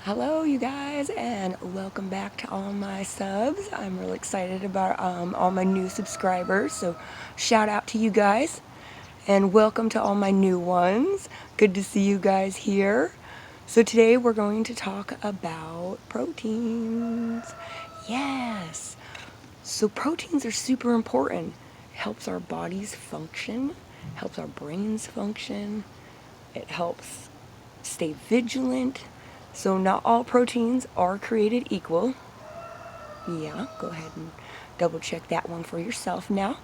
Hello you guys, and welcome back to all my subs. I'm really excited about all my new subscribers, so shout out to you guys and welcome to all my new ones. Good to see you guys here. So today we're going to talk about proteins. Yes. So proteins are super important. It helps our bodies function, helps our brains function. It helps stay vigilant. So not all proteins are created equal. Yeah, go ahead and double check that one for yourself now.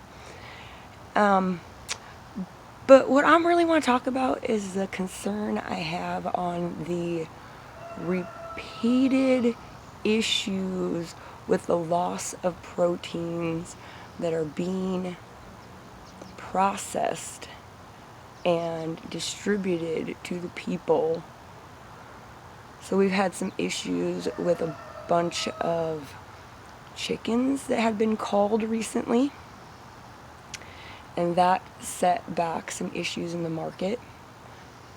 But what I really want to talk about is the concern I have on the repeated issues with the loss of proteins that are being processed and distributed to the people. So we've had some issues with a bunch of chickens that had been culled recently, and that set back some issues in the market.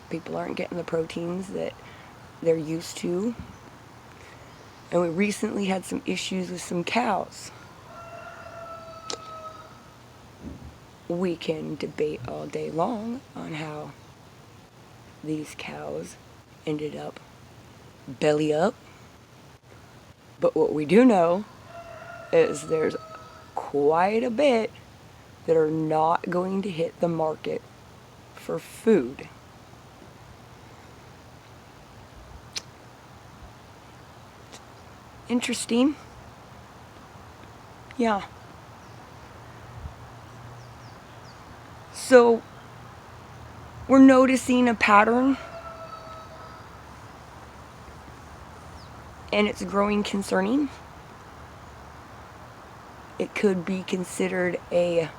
People aren't getting the proteins that they're used to. And we recently had some issues with some cows. We can debate all day long on how these cows ended up belly up. But what we do know is there's quite a bit that are not going to hit the market for food. Interesting. Yeah. So we're noticing a pattern, and it's growing concerning. It could be considered a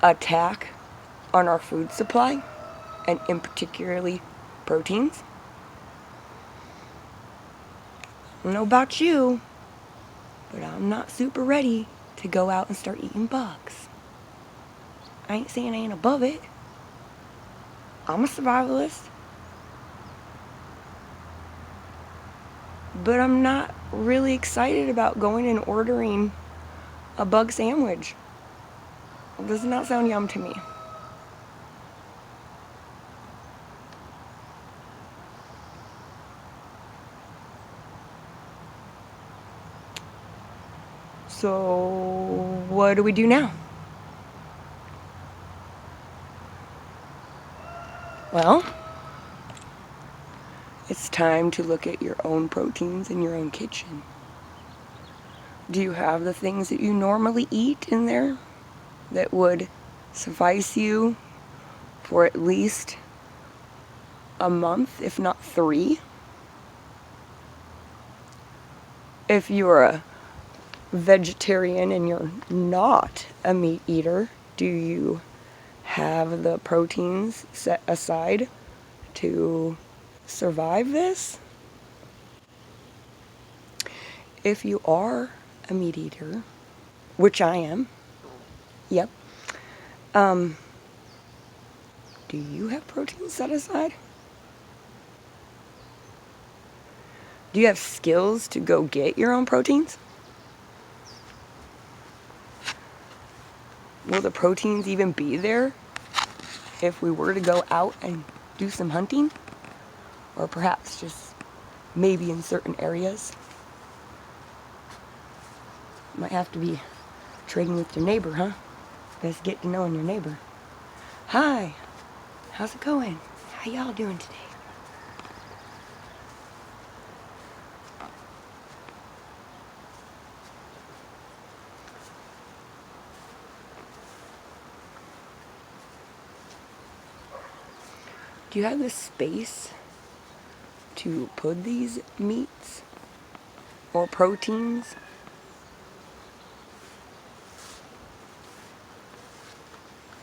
attack on our food supply, and in particularly proteins. I don't know about you, but I'm not super ready to go out and start eating bugs. I ain't saying I ain't above it. I'm a survivalist. But I'm not really excited about going and ordering a bug sandwich. It does not sound yum to me. So what do we do now? Well, it's time to look at your own proteins in your own kitchen. Do you have the things that you normally eat in there that would suffice you for at least a month, if not 3? If you're a vegetarian and you're not a meat eater, do you have the proteins set aside to survive this? If you are a meat eater, which I am, yep, do you have protein set aside? Do you have skills to go get your own proteins? Will the proteins even be there if we were to go out and do some hunting? Or perhaps just maybe in certain areas? Might have to be trading with your neighbor, huh? Best get to knowing your neighbor. Hi, how's it going? How y'all doing today? Do you have the space to put these meats or proteins?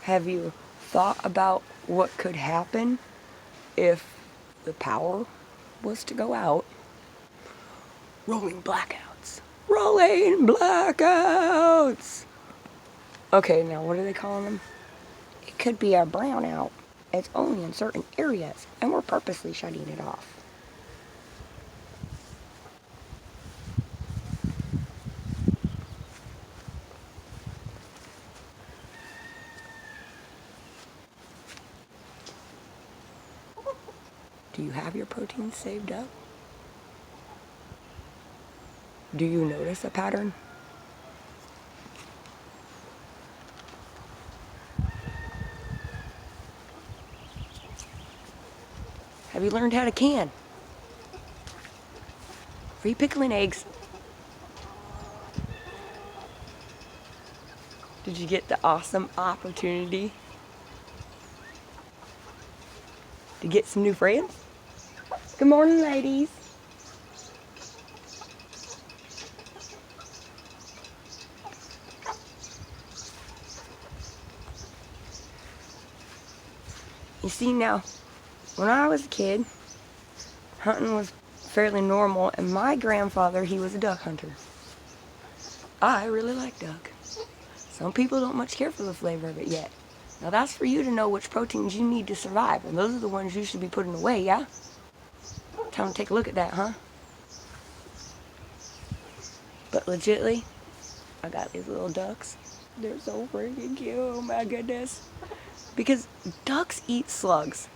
Have you thought about what could happen if the power was to go out? Rolling blackouts. Rolling blackouts! Okay, now what are they calling them? It could be a brownout. It's only in certain areas, and we're purposely shutting it off. Do you have your protein saved up? Do you notice a pattern? Have you learned how to can? Are you pickling eggs? Did you get the awesome opportunity to get some new friends? Good morning, ladies. You see now, when I was a kid, hunting was fairly normal, and my grandfather, he was a duck hunter. I really like duck. Some people don't much care for the flavor of it yet. Now that's for you to know which proteins you need to survive, and those are the ones you should be putting away, yeah? Time to take a look at that, huh? But legitly, I got these little ducks. They're so freaking cute, oh my goodness. Because ducks eat slugs.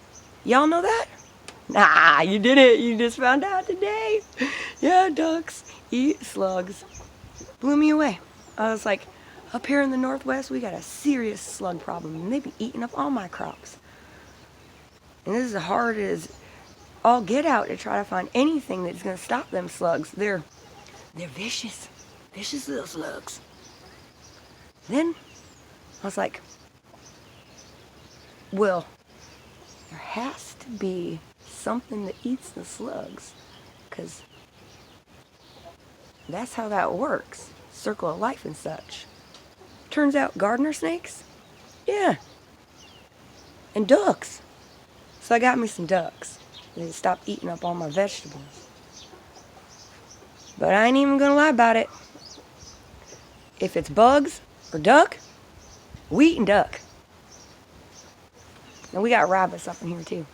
Y'all know that? Nah, you didn't. You just found out today. Yeah, ducks eat slugs. Blew me away. I was like, up here in the Northwest, we got a serious slug problem, and they be eating up all my crops. And this is as hard as all get out to try to find anything that's going to stop them slugs. They're vicious. Vicious little slugs. Then I was like, well, there has to be something that eats the slugs, because that's how that works. Circle of life and such. Turns out gardener snakes? Yeah. And ducks. So I got me some ducks. They stopped eating up all my vegetables. But I ain't even gonna lie about it. If it's bugs or duck, we eatin' duck. Now we got rabbits up in here too.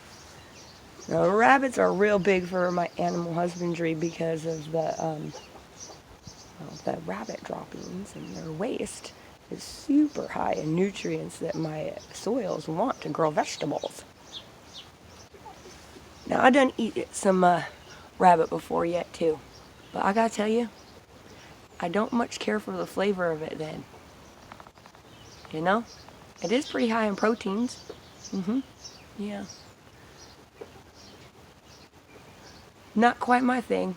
Now rabbits are real big for my animal husbandry because of the rabbit droppings, and their waste is super high in nutrients that my soils want to grow vegetables. Now I done eat some rabbit before yet too, but I gotta tell you, I don't much care for the flavor of it then. You know, it is pretty high in proteins. Yeah. Not quite my thing.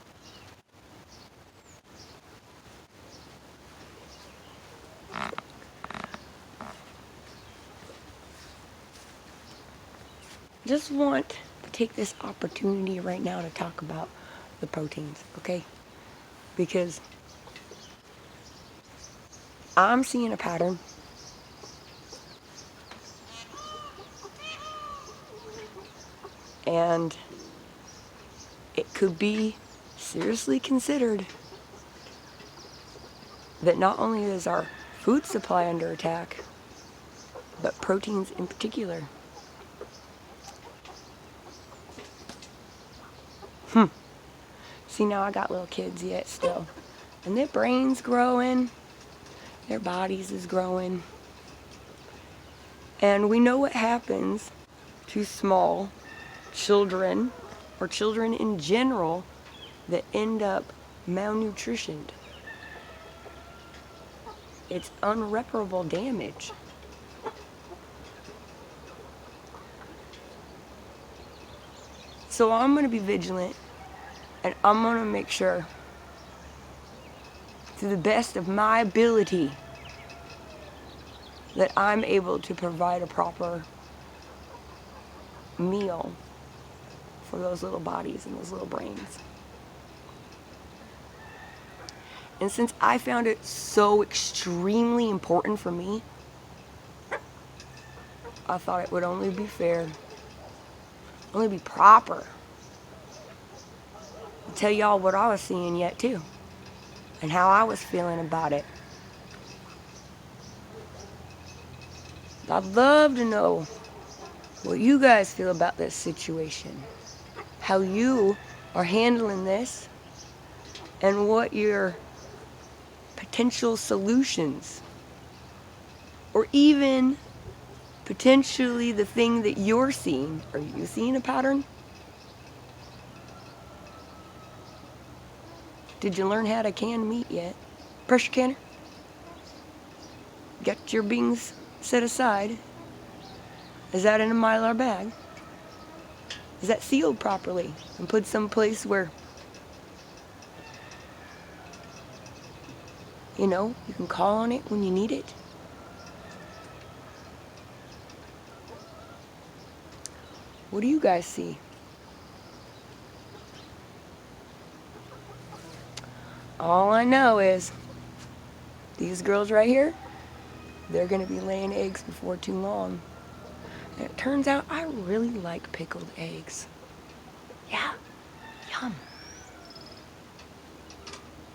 Just want to take this opportunity right now to talk about the proteins, okay? Because I'm seeing a pattern. And it could be seriously considered that not only is our food supply under attack, but proteins in particular. See, now I got little kids yet still, and their brain's growing, their bodies is growing, and we know what happens to small children, or children in general, that end up malnutritioned. It's unreparable damage. So I'm going to be vigilant, and I'm going to make sure, to the best of my ability, that I'm able to provide a proper meal for those little bodies and those little brains. And since I found it so extremely important for me, I thought it would only be fair, only be proper, to tell y'all what I was seeing yet too, and how I was feeling about it. I'd love to know what you guys feel about this situation, how you are handling this, and what your potential solutions, or even potentially the thing that you're seeing. Are you seeing a pattern? Did you learn how to can meat yet? Pressure canner? Got your beans set aside? Is that in a Mylar bag? Is that sealed properly and put someplace where, you know, you can call on it when you need it? What do you guys see? All I know is these girls right here, they're going to be laying eggs before too long. And it turns out I really like pickled eggs. Yeah, yum.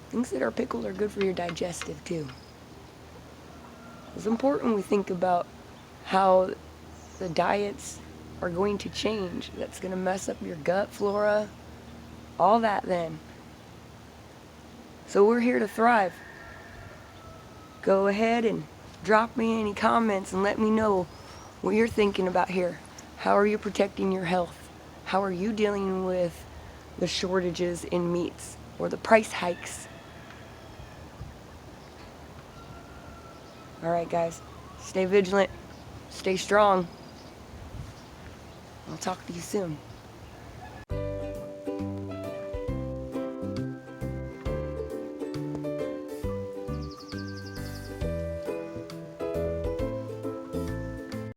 Things that are pickled are good for your digestive too. It's important we think about how the diets are going to change. That's going to mess up your gut flora, all that then. So we're here to thrive. Go ahead and drop me any comments and let me know what you're thinking about here. How are you protecting your health? How are you dealing with the shortages in meats or the price hikes? All right, guys, stay vigilant, stay strong. I'll talk to you soon.